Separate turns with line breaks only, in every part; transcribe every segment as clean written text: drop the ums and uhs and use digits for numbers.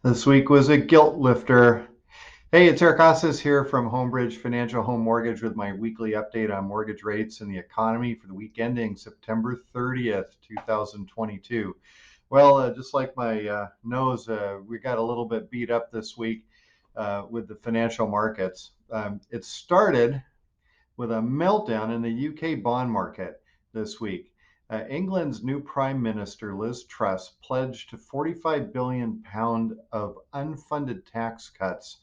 This week was a GILT lifter. Hey, it's Ericismybanker here from Homebridge Financial Home Mortgage with my weekly update on mortgage rates and the economy for the week ending September 30th, 2022. Well, just like my nose, we got a little bit beat up this week with the financial markets. It started with a meltdown in the UK bond market this week. England's new Prime Minister, Liz Truss, pledged £45 billion of unfunded tax cuts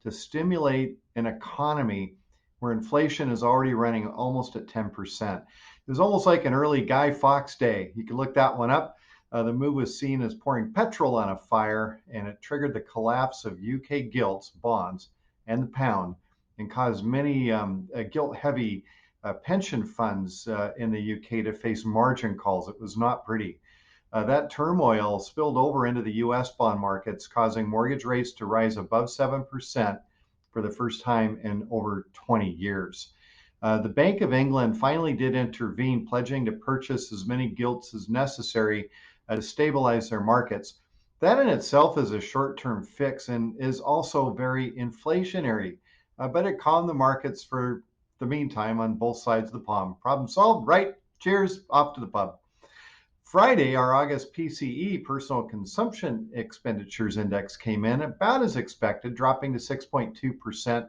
to stimulate an economy where inflation is already running almost at 10%. It was almost like an early Guy Fawkes day. You can look that one up. The move was seen as pouring petrol on a fire, and it triggered the collapse of UK gilts, bonds, and the pound, and caused many gilt-heavy pension funds in the UK to face margin calls. It was not pretty. That turmoil spilled over into the US bond markets, causing mortgage rates to rise above 7% for the first time in over 20 years. The Bank of England finally did intervene, pledging to purchase as many gilts as necessary to stabilize their markets. That in itself is a short-term fix and is also very inflationary, but it calmed the markets for the meantime on both sides of the pond. Problem solved, right? Cheers, off to the pub. Friday, our August PCE, Personal Consumption Expenditures Index, came in about as expected, dropping to 6.2%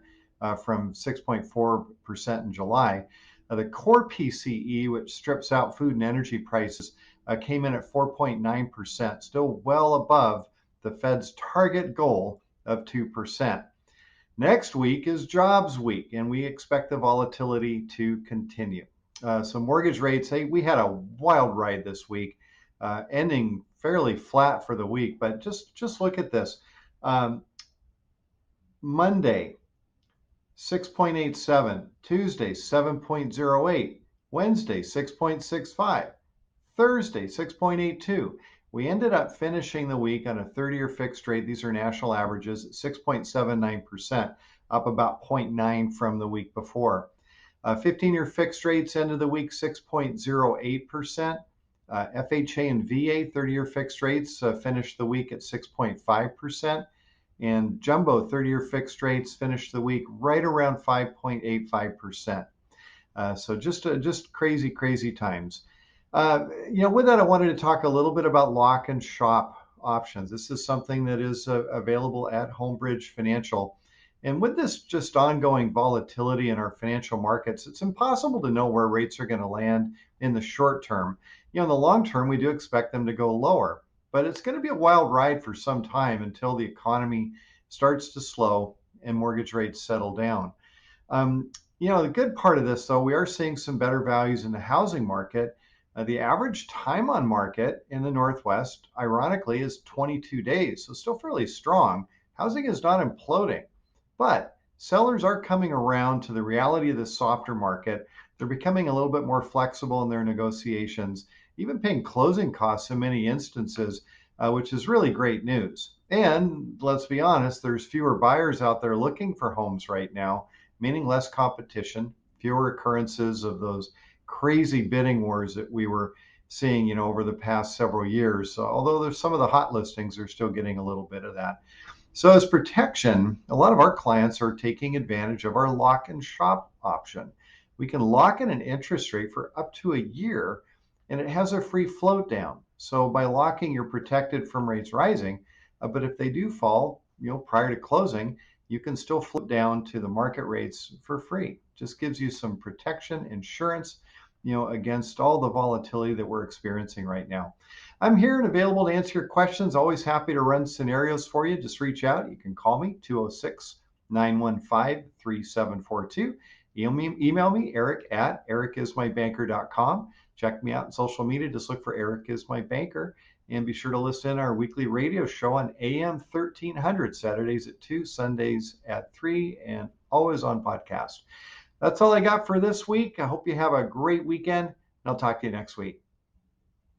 from 6.4% in July. The core PCE, which strips out food and energy prices, came in at 4.9%, still well above the Fed's target goal of 2%. Next week is jobs week, and we expect the volatility to continue. So mortgage rates, hey, we had a wild ride this week, ending fairly flat for the week, but just look at this. Monday, 6.87, Tuesday, 7.08, Wednesday, 6.65, Thursday, 6.82. We ended up finishing the week on a 30-year fixed rate. These are national averages, 6.79%, up about 0.9 from the week before. 15-year fixed rates ended the week 6.08%. FHA and VA 30-year fixed rates finished the week at 6.5%. And jumbo 30-year fixed rates finished the week right around 5.85%. So just crazy times. With that, I wanted to talk a little bit about lock and shop options. This is something that is available at Homebridge Financial. And with this just ongoing volatility in our financial markets, it's impossible to know where rates are going to land in the short term. In the long term, we do expect them to go lower, but it's going to be a wild ride for some time until the economy starts to slow and mortgage rates settle down. The good part of this, though, we are seeing some better values in the housing market. The average time on market in the Northwest, ironically, is 22 days, so still fairly strong. Housing is not imploding, but sellers are coming around to the reality of the softer market. They're becoming a little bit more flexible in their negotiations, even paying closing costs in many instances, which is really great news. And let's be honest, there's fewer buyers out there looking for homes right now, meaning less competition, fewer occurrences of those crazy bidding wars that we were seeing, over the past several years. So although there's some of the hot listings are still getting a little bit of that. So as protection, a lot of our clients are taking advantage of our lock and shop option. We can lock in an interest rate for up to a year, and it has a free float down. So by locking, you're protected from rates rising. But if they do fall, prior to closing, you can still float down to the market rates for free. Just gives you some protection, insurance, against all the volatility that we're experiencing right now. I'm here and available to answer your questions. Always happy to run scenarios for you. Just reach out. You can call me, 206-915-3742. Email me, Eric at ericismybanker.com. Check me out on social media. Just look for Eric is my banker. And be sure to listen in our weekly radio show on AM 1300, Saturdays at 2, Sundays at 3, and always on podcast. That's all I got for this week. I hope you have a great weekend, and I'll talk to you next week.